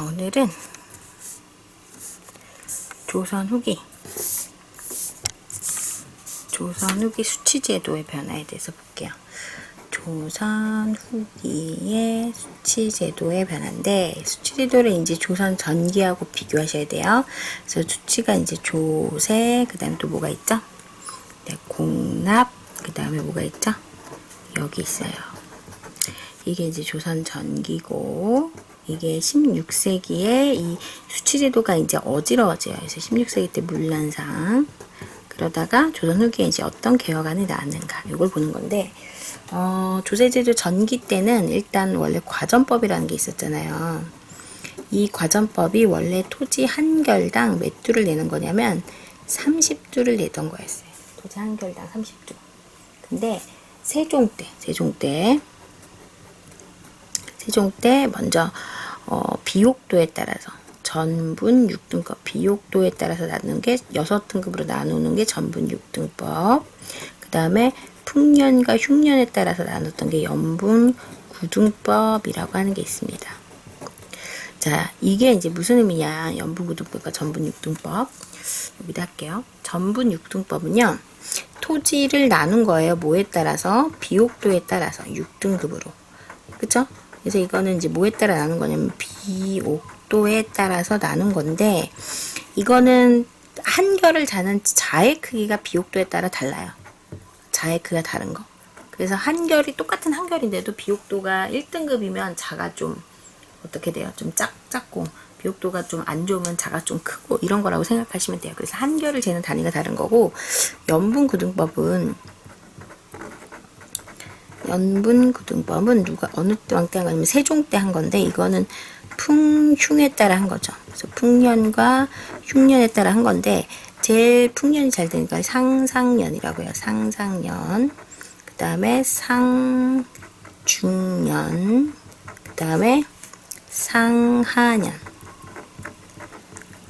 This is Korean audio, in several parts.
자, 오늘은 조선 후기 수치제도의 변화에 대해서 볼게요. 조선 후기의 수치제도의 변화인데, 수치제도를 이제 조선 전기하고 비교하셔야 돼요. 그래서 수치가 이제 조세, 그 다음에 또 뭐가 있죠? 네, 공납, 그 다음에 뭐가 있죠? 여기 있어요. 이게 이제 조선 전기고, 이게 16세기에 이 수치제도가 이제 어지러워져요. 그래서 16세기 때 문란상. 그러다가 조선 후기에 이제 어떤 개혁안이 나왔는가. 이걸 보는 건데, 조세제도 전기 때는 일단 원래 과전법이라는 게 있었잖아요. 이 과전법이 원래 토지 한 결당 몇 두를 내는 거냐면 30두를 내던 거였어요. 토지 한 결당 30두. 근데 세종 때 먼저 비옥도에 따라서 전분 6등급 비옥도에 따라서 나누는 게 6등급으로 나누는 게 전분 6등법. 그 다음에 풍년과 흉년에 따라서 나눴던 게 연분 9등법이라고 하는 게 있습니다. 자, 이게 이제 무슨 의미냐? 연분 9등법과 전분 6등법. 여기다 할게요. 전분 6등법은요. 토지를 나눈 거예요. 뭐에 따라서? 비옥도에 따라서 6등급으로. 그쵸? 그래서 이거는 이제 뭐에 따라 나눈 거냐면 비옥도에 따라서 나눈 건데, 이거는 한 결을 자는 자의 크기가 비옥도에 따라 달라요. 자의 크기가 다른 거. 그래서 한 결이 똑같은 한 결인데도 비옥도가 1등급이면 자가 좀 어떻게 돼요? 좀 작고 비옥도가 좀 안 좋으면 자가 좀 크고 이런 거라고 생각하시면 돼요. 그래서 한 결을 재는 단위가 다른 거고, 연분 9등법은 누가 어느 때 왕 때 한 거냐면 세종 때 한 건데, 이거는 풍흉에 따라 한 거죠. 그래서 풍년과 흉년에 따라 한 건데, 제일 풍년이 잘 되니까 상상년이라고 해요. 상상년. 그 다음에 상중년. 그 다음에 상하년.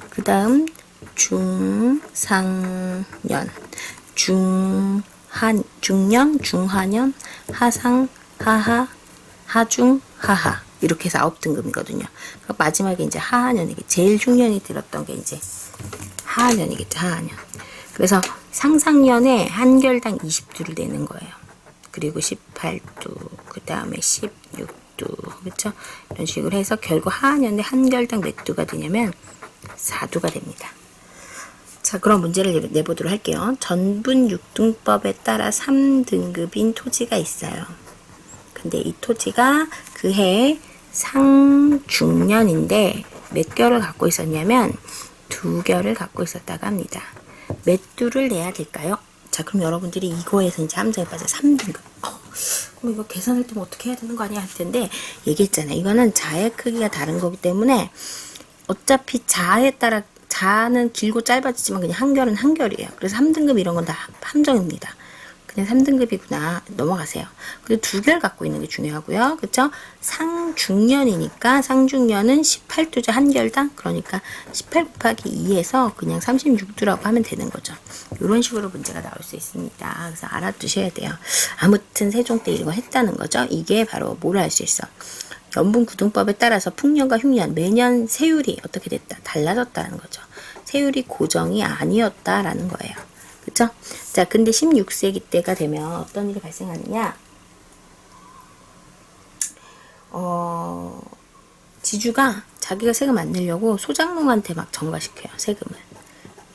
그 다음 중상년. 중년, 중하년, 하상, 하하, 하중, 하하. 이렇게 해서 9등급이거든요. 마지막에 이제 하하년이겠죠. 제일 흉년이 들었던 게 이제 하하년이겠죠. 하하년. 그래서 상상년에 한 결당 20두를 내는 거예요. 그리고 18두, 그 다음에 16두, 그렇죠? 이런 식으로 해서 결국 하하년에 한 결당 몇 두가 되냐면 4두가 됩니다. 자, 그럼 문제를 내보도록 할게요. 전분 6등법에 따라 3등급인 토지가 있어요. 근데 이 토지가 그해 상중년인데 몇 결을 갖고 있었냐면 2결을 갖고 있었다고 합니다. 몇 두를 내야 될까요? 자, 그럼 여러분들이 이거에서 이제 함정에 빠져 3등급. 그럼 이거 계산할 때 뭐 어떻게 해야 되는 거 아니야? 할 텐데, 얘기했잖아요. 이거는 자의 크기가 다른 거기 때문에 어차피 자에 따라 자는 길고 짧아지지만 그냥 한 결은 한 결이에요. 그래서 3등급 이런 건 다 함정입니다. 그냥 3등급이구나 넘어가세요. 그리고 2결 갖고 있는 게 중요하고요. 그쵸? 상중년이니까 상중년은 18두죠. 한 결당. 그러니까 18 곱하기 2에서 그냥 36두라고 하면 되는 거죠. 이런 식으로 문제가 나올 수 있습니다. 그래서 알아두셔야 돼요. 아무튼 세종 때 이거 했다는 거죠. 이게 바로 뭘 알 수 있어? 연분 9등법에 따라서 풍년과 흉년 매년 세율이 어떻게 됐다? 달라졌다는 거죠. 세율이 고정이 아니었다라는 거예요. 그쵸? 자, 근데 16세기 때가 되면 어떤 일이 발생하느냐? 지주가 자기가 세금 안 내려고 소장농한테 막 전가시켜요. 세금을.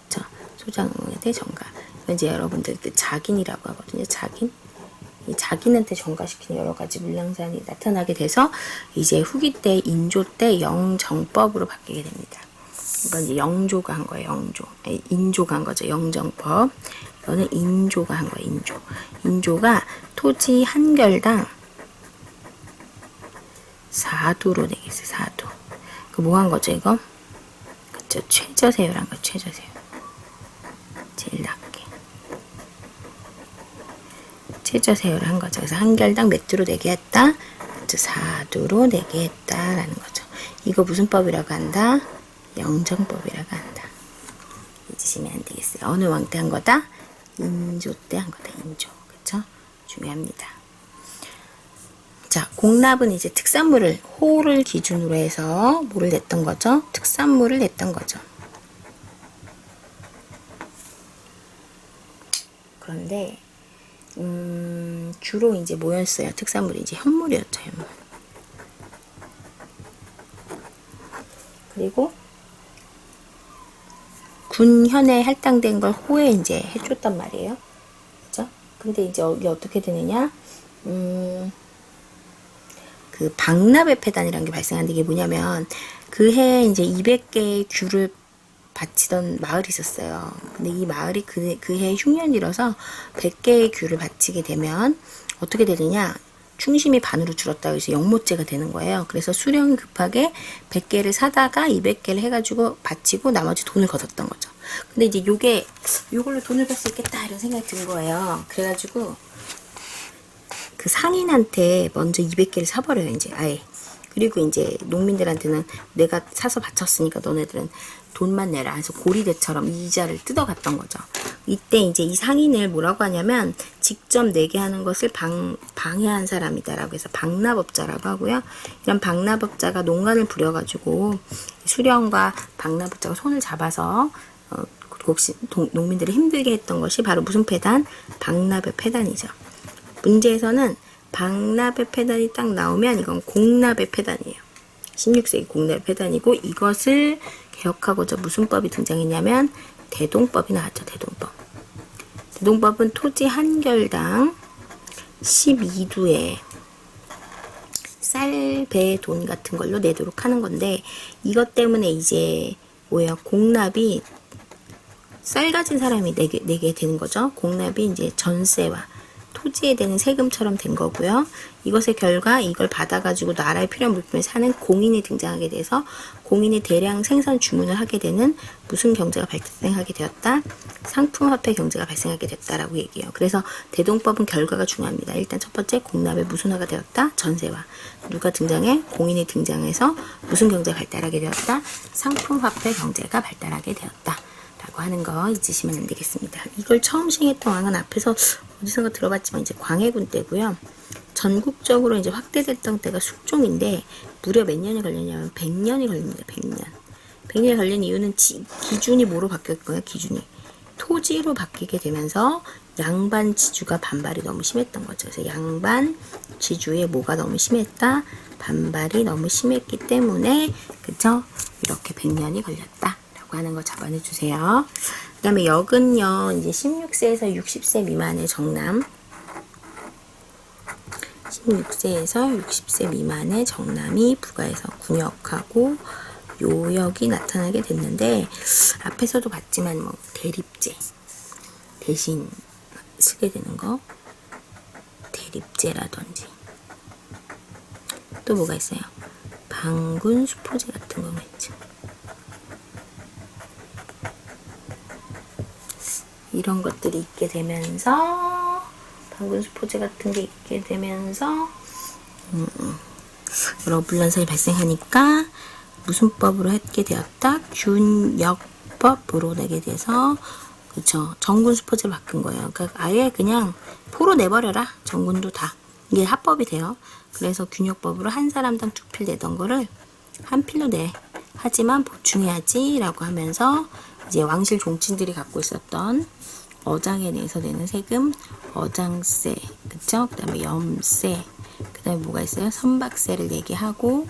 그쵸? 소장농한테 전가. 이건 이제 여러분들 그 자긴이라고 하거든요. 자긴. 이 자기한테 전가시키는 여러 가지 물량산이 나타나게 돼서 이제 후기 때 인조 때 영정법으로 바뀌게 됩니다. 이건 이제 영조가 한 거예요. 인조가 한 거죠. 영정법. 이거는 인조가 한 거예요. 인조가 토지 한 결당 4두로 내겠어요. 4두. 그 뭐 한 거죠, 이거? 그쵸. 최저세율 한 거, 최저세율. 제일 낮게. 최저세율을 한 거죠. 그래서 한 결당 몇 두로 내게 했다? 4두로 내게 했다라는 거죠. 이거 무슨 법이라고 한다? 영정법이라고 한다. 잊으시면 안 되겠어요. 어느 왕 때 한 거다? 인조 때 한 거다. 인조. 그쵸? 중요합니다. 자, 공납은 이제 특산물을 호를 기준으로 해서 뭐를 냈던 거죠? 특산물을 냈던 거죠. 그런데 주로 이제 뭐였어요? 특산물이 이제 현물이었죠, 현물. 그리고 군현에 할당된 걸 호에 이제 해줬단 말이에요. 그죠? 근데 이제 여기 어떻게 되느냐? 그 박납의 폐단이라는 게 발생하는데 이게 뭐냐면 그 해에 이제 200개의 규를 바치던 마을이 있었어요. 근데 이 마을이 그 해에 흉년이라서 100개의 규를 바치게 되면 어떻게 되느냐? 충심이 반으로 줄었다 해서 영모죄가 되는 거예요. 그래서 수령이 급하게 100개를 사다가 200개를 해가지고 바치고 나머지 돈을 걷었던 거죠. 근데 이제 요걸로 돈을 벌 수 있겠다 이런 생각이 든 거예요. 그래가지고 그 상인한테 먼저 200개를 사버려요, 이제 아예. 그리고 이제 농민들한테는 내가 사서 바쳤으니까 너네들은 돈만 내라. 그래서 고리대처럼 이자를 뜯어갔던 거죠. 이때 이제 이 상인을 뭐라고 하냐면 직접 내게 하는 것을 방해한 사람이다라고 해서 방납업자라고 하고요. 이런 방납업자가 농간을 부려가지고 수령과 방납업자가 손을 잡아서 혹시 농민들을 힘들게 했던 것이 바로 무슨 폐단? 방납의 폐단이죠. 문제에서는 방납의 폐단이 딱 나오면 이건 공납의 폐단이에요. 16세기 공납의 폐단이고 이것을 개혁하고자 무슨 법이 등장했냐면 대동법이 나왔죠. 대동법. 대동법은 토지 한 결당 12두에 쌀, 배, 돈 같은 걸로 내도록 하는 건데 이것 때문에 이제 뭐예요? 공납이 쌀 가진 사람이 내게 되는 거죠. 공납이 이제 전세와 토지에 대는 세금처럼 된 거고요. 이것의 결과 이걸 받아가지고 나라에 필요한 물품을 사는 공인이 등장하게 돼서 공인이 대량 생산 주문을 하게 되는 무슨 경제가 발생하게 되었다? 상품화폐 경제가 발생하게 됐다라고 얘기해요. 그래서 대동법은 결과가 중요합니다. 일단 첫 번째 공납의 무슨화가 되었다? 전세화. 누가 등장해? 공인이 등장해서 무슨 경제가 발달하게 되었다? 상품화폐 경제가 발달하게 되었다. 라고 하는 거 잊으시면 안 되겠습니다. 이걸 처음 시행했던 왕은 앞에서 어디선가 들어봤지만 이제 광해군 때고요. 전국적으로 이제 확대됐던 때가 숙종인데 무려 몇 년이 걸렸냐면 100년이 걸립니다. 100년. 100년이 걸린 이유는 기준이 뭐로 바뀌었고요. 기준이 토지로 바뀌게 되면서 양반 지주가 반발이 너무 심했던 거죠. 그래서 양반 지주의 뭐가 너무 심했다? 반발이 너무 심했기 때문에 그쵸? 이렇게 100년이 걸렸다. 하는 거 잡아내 주세요. 그 다음에 역은요, 이제 16세에서 60세 미만의 정남, 16세에서 60세 미만의 정남이 부가해서 군역하고 요역이 나타나게 됐는데, 앞에서도 봤지만, 뭐, 대립제, 대신 쓰게 되는 거, 대립제라든지, 또 뭐가 있어요? 방군 수포제 같은 거가 있죠. 이런 것들이 있게 되면서 방군 수포제 같은 게 있게 되면서 여러 불란사이 발생하니까 무슨 법으로 하게 되었다? 균역법으로 내게 돼서 그쵸 정군 수포제로 바꾼 거예요. 그러니까 아예 그냥 포로 내버려라. 정군도 다 이게 합법이 돼요. 그래서 균역법으로 한 사람당 2필 내던 거를 한 필로 내. 하지만 보충해야지 라고 하면서 이제 왕실 종친들이 갖고 있었던 어장에 대해서 내는 세금, 어장세, 그쵸? 그 다음에 염세, 그 다음에 뭐가 있어요? 선박세를 내게 하고,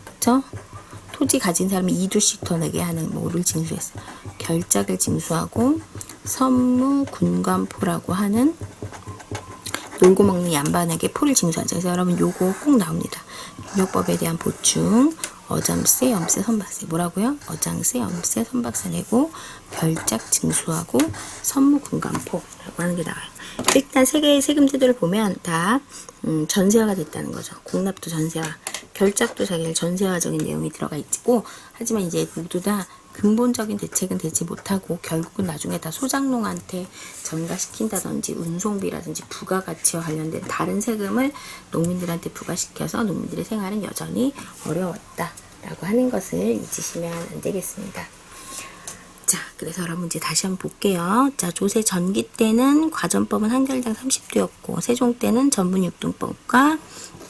그쵸? 토지 가진 사람이 2두씩 더 내게 하는 뭐를 징수했어요. 결작을 징수하고, 선무, 군관포라고 하는 놀고 먹는 양반에게 포를 징수하죠. 그래서 여러분 요거 꼭 나옵니다. 균역법에 대한 보충, 어장세, 염세, 선박세 뭐라고요? 어장세, 염세, 선박세 내고 결작 징수하고 선무 군관포라고 하는 게 나와요. 일단 세 개의 세금 제도를 보면 다 전세화가 됐다는 거죠. 공납도 전세화, 결작도 자기들 전세화적인 내용이 들어가 있고 하지만 이제 모두 다 근본적인 대책은 되지 못하고 결국은 나중에 다 소장농한테 전가시킨다든지 운송비라든지 부가가치와 관련된 다른 세금을 농민들한테 부과시켜서 농민들의 생활은 여전히 어려웠다라고 하는 것을 잊으시면 안 되겠습니다. 자, 그래서 여러분 이제 다시 한번 볼게요. 자, 조세 전기 때는 과전법은 한 결당 30도였고 세종 때는 전분 6등법과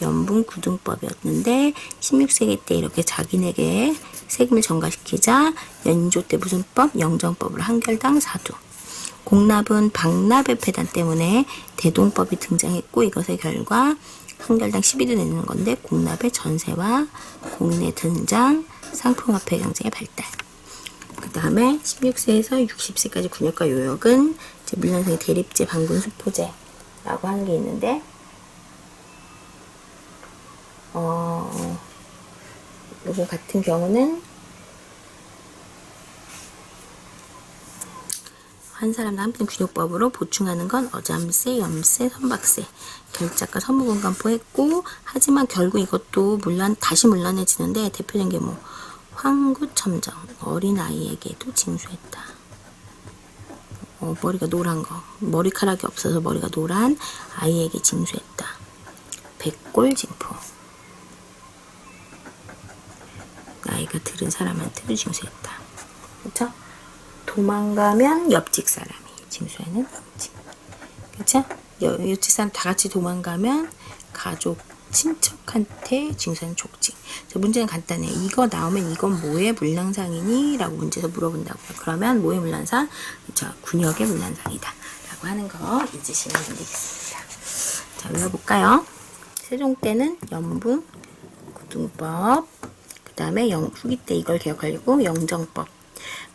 연분 9등법이었는데 16세기 때 이렇게 자기네게 세금을 전가시키자 연조 때 무슨 법? 영정법으로 한 결당 4도. 공납은 박납의 폐단 때문에 대동법이 등장했고 이것의 결과 한 결당 11을 내는 건데 공납의 전세와 공인의 등장, 상품화폐 경제의 발달. 그 다음에 16세에서 60세까지 군역과 요역은 이제 물량상의 대립제, 방군, 수포제라고 하는 게 있는데 요거 같은 경우는 한 사람당 한 편 군역법으로 보충하는 건 어잠세, 염세, 선박세, 결작과 선무공간포 했고 하지만 결국 이것도 다시 물란해지는데 대표적인 게 뭐 황구첨정, 어린아이에게도 징수했다. 머리가 노란 거, 머리카락이 없어서 머리가 노란 아이에게 징수했다. 백골징포, 나이가 들은 사람한테도 징수했다. 그쵸? 도망가면 옆집 사람이 징수하는 징. 그쵸? 옆집 사람 다 같이 도망가면 가족, 친척한테 징수하는 족징. 문제는 간단해. 이거 나오면 이건 뭐의 물량상이니? 라고 문제에서 물어본다고요. 그러면 뭐의 물량상? 그쵸? 군역의 물량상이다. 라고 하는 거 잊으시면 안 되겠습니다. 자, 외워볼까요? 세종 때는 연분, 구등법, 그 다음에 후기 때 이걸 기억하려고 영정법.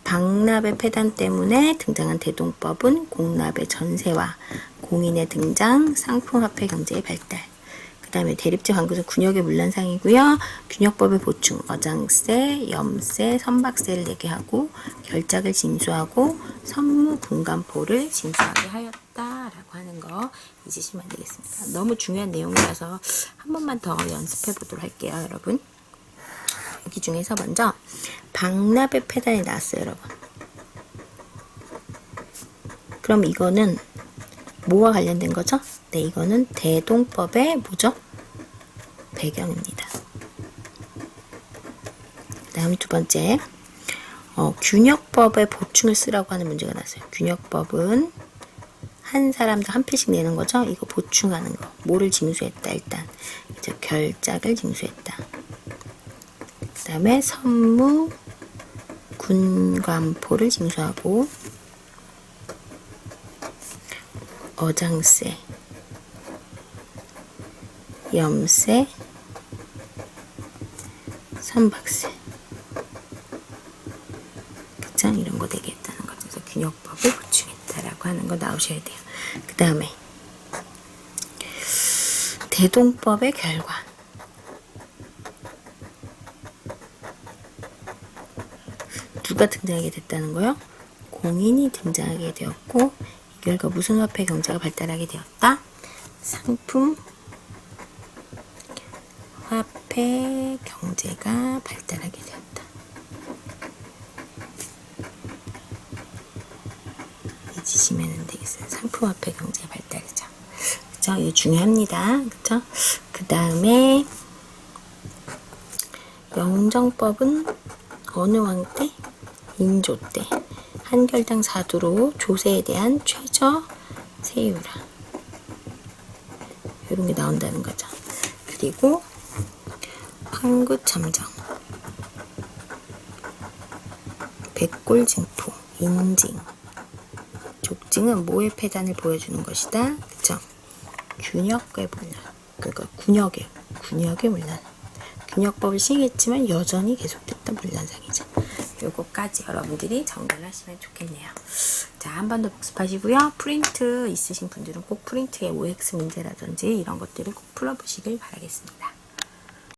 박납의 폐단 때문에 등장한 대동법은 공납의 전세와 공인의 등장, 상품화폐 경제의 발달. 그 다음에 대립제 관구는 군역의 물란상이고요. 균역법의 보충, 어장세, 염세, 선박세를 내게 하고 결작을 징수하고 선무 분간포를 징수하게 하였다라고 하는 거 잊으시면 안 되겠습니다. 너무 중요한 내용이라서 한 번만 더 연습해 보도록 할게요, 여러분. 여기 중에서 먼저 박납의 폐단이 나왔어요, 여러분. 그럼 이거는 뭐와 관련된 거죠? 네, 이거는 대동법의 뭐죠? 배경입니다. 그 다음에 두 번째, 균역법의 보충을 쓰라고 하는 문제가 나왔어요. 균역법은 한 사람당 한 필씩 내는 거죠? 이거 보충하는 거. 뭐를 징수했다, 일단. 이제 결작을 징수했다. 그 다음에 선무, 군관포를 징수하고, 어장세, 염세, 선박세, 그쵸? 이런 거 되겠다는 거죠. 그래서 균역법을 보충했다라고 하는 거 나오셔야 돼요. 그 다음에 대동법의 결과. 누가 등장하게 됐다는 거요? 공인이 등장하게 되었고 이 결과 무슨 화폐 경제가 발달하게 되었다? 상품 화폐 경제가 발달하게 되었다. 잊으시면 되겠어요. 상품 화폐 경제가 발달이죠. 그쵸? 이거 중요합니다. 그쵸? 그 다음에 영정법은 어느 왕 때? 인조 때. 한 결당 4도로 조세에 대한 최저 세율화. 이런 게 나온다는 거죠. 그리고 황구첨정, 백골징포, 인징, 족징은 뭐의 폐단을 보여주는 것이다. 그쵸? 균역의 물란. 그러니까 군역의 물란. 균역법을 시행했지만 여전히 계속됐던 물란상이죠. 요거까지 여러분들이 정리를 하시면 좋겠네요. 자, 한 번 더 복습하시고요. 프린트 있으신 분들은 꼭 프린트의 OX 문제라든지 이런 것들을 꼭 풀어보시길 바라겠습니다.